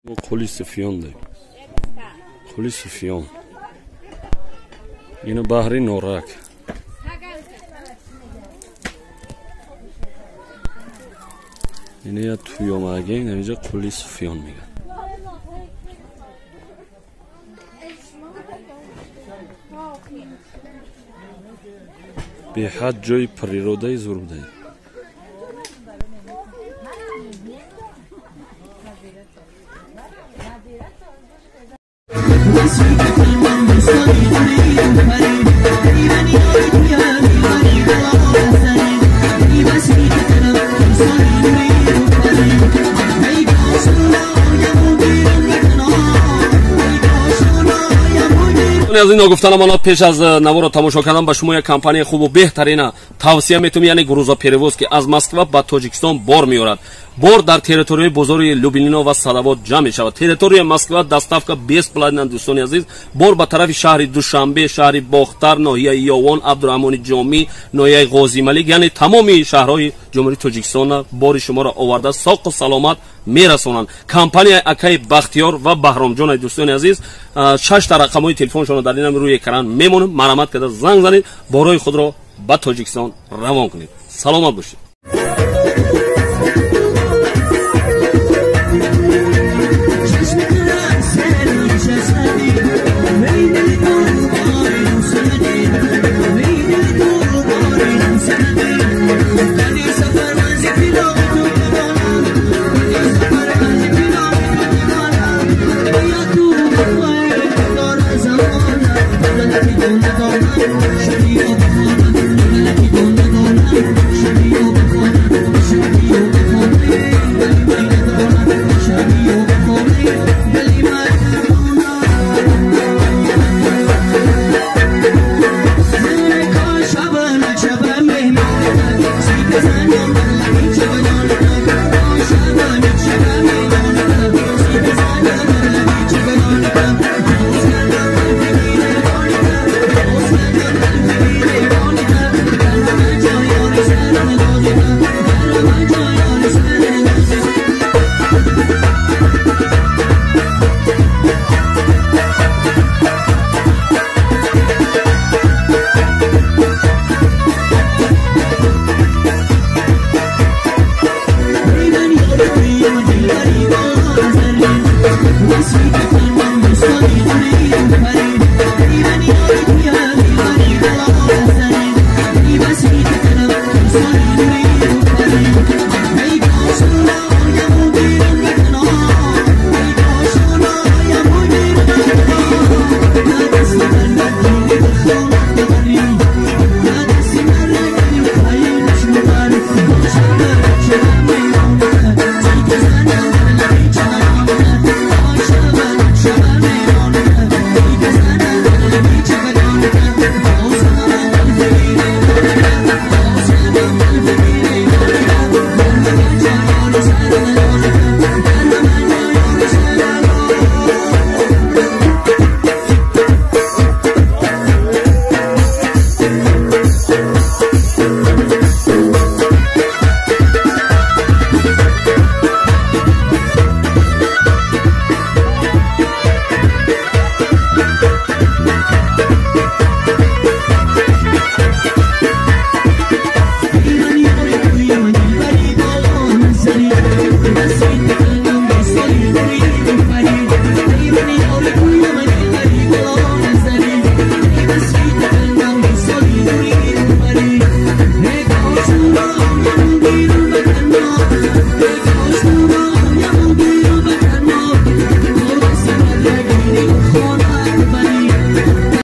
قلی سفیان ده قلی سفیان اینو بحری نورک اینه یا توی آمگه اینجا قلی سفیان میگن. به حد جای پریروده زورده. از این گفتن ما پیش از نوار تماشا کردن به شما یک کمپانی خوب و بهترین توصیه میتونم، یعنی گروزا پریوز که از مسکو به تاجیکستان بار میارد. بار در تریتوری بزرگ لوبلینا و ساداباد جمع می شود. تریتوری مسکو دستافکا 20 پلاتین دوستان عزیز، بار به طرف شهر دوشنبه، شهر باختر، ناحیه یاوان، عبدالرحمن جامی، ناحیه غازی ملک، یعنی تمامی شهرهای جمهوری تاجیکستان بار شما را آورده ساق و سلامت میرسونند. کمپانی اکای بختیار و بهرام جان دوستان عزیز 6 تا رقم‌های تلفنشون در این روی اکران میمونه. مرامت کرده زنگ زنید، بارای خود را به تاجیکستان روان کنید. سلامت باشید. Sweet